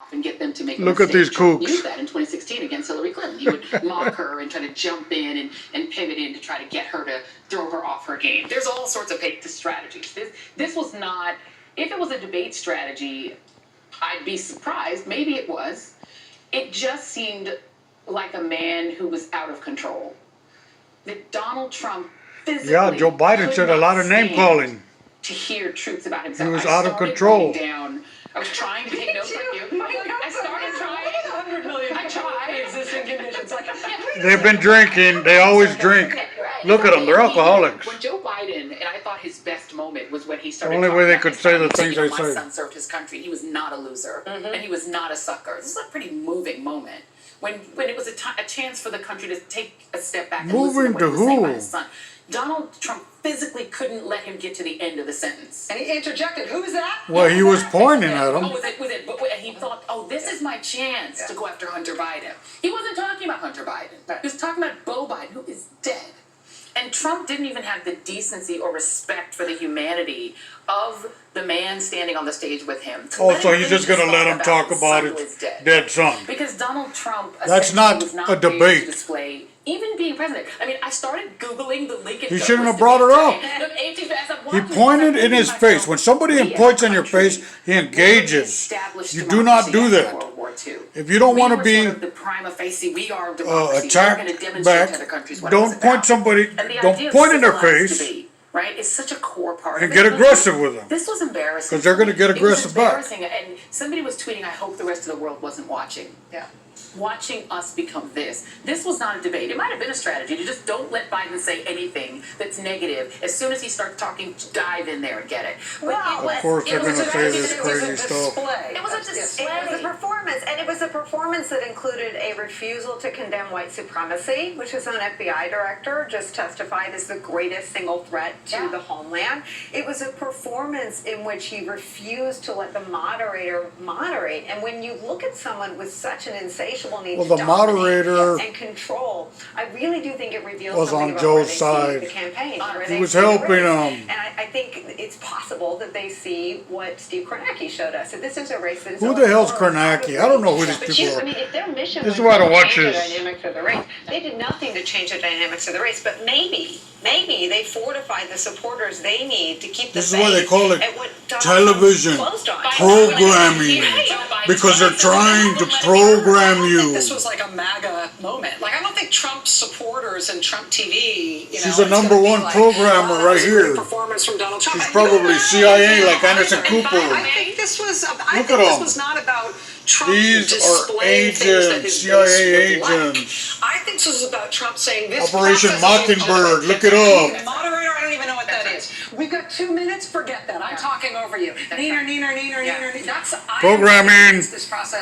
off and get them to make a Look mistake. at these Trump kooks. used that in 2016 against Hillary Clinton. He would mock her and try to jump in and pivot in to try to get her to throw her off her game. There's all sorts of strategies. This was not, if it was a debate strategy, I'd be surprised. Maybe it was. It just seemed like a man who was out of control. That Donald Trump physically Joe Biden said a lot of name calling. To hear truths about himself. He was out of control. I was trying to take notes like you. I started trying. 100 million I tried. existing conditions. They've been drinking. They always drink. Look at them. They're alcoholics. When Joe Biden, and I thought his best moment was when he started. The only way they could say the things they My say. son served his country. He was not a loser, and he was not a sucker. This is a pretty moving moment. When it was a chance for the country to take a step back. Moving to who? Donald Trump physically couldn't let him get to the end of the sentence. And he interjected, who's that? Well, he was pointing at him. Oh, but he thought, this is my chance to go after Hunter Biden. He wasn't talking about Hunter Biden. He was talking about Beau Biden, who is dead. And Trump didn't even have the decency or respect for the humanity of the man standing on the stage with him. Oh, so he's just going to let him talk about his dead son. Because Donald Trump That's not a debate. To display, even being president. I mean, I started Googling the Lincoln. He shouldn't have brought it up. He pointed in his face. When somebody points in your face, he engages. You do not do that. If you don't want to be attacked back, don't point somebody, don't point in their face. Right? It's such a core part and get aggressive with them. This was embarrassing. Because they're going to get aggressive back. And somebody was tweeting, I hope the rest of the world wasn't watching. Yeah. Watching us become this. This was not a debate. It might have been a strategy to just don't let Biden say anything that's negative. As soon as he starts talking, dive in there and get it. But of course they're going to say this crazy stuff. It was a display. It was a performance. And it was a performance that included a refusal to condemn white supremacy, which is an FBI director just testified as the greatest single threat to the homeland. It was a performance in which he refused to let the moderator moderate. And when you look at someone with such an insatiable need to the moderator and control, I really do think it reveals was something on about Joe's where they see side. the campaign. He was helping them. And I think it's possible that they see what Steve Kornacki showed us. That this is a race that is who the hell's Kornacki? I don't know who these people are. I mean, if their mission this is was why I don't to watch change this. the dynamics of the race, they did nothing to change the dynamics of the race. But maybe they fortified the supporters they need to keep the This is why they call it Donald television programming. Because they're trying to program you. This was like a MAGA moment. Like, I don't think Trump supporters and Trump TV, She's the #1 programmer right here. Performance from Donald Trump. She's probably CIA like Anderson Cooper. I think this was not about Trump. These are agents, CIA agents. I think this was about Trump saying this. Operation Mockingbird. Look it up. Moderator, I don't even know what that is. We've got 2 minutes. Forget that. I'm talking over you. Neener. That's Programming. This process.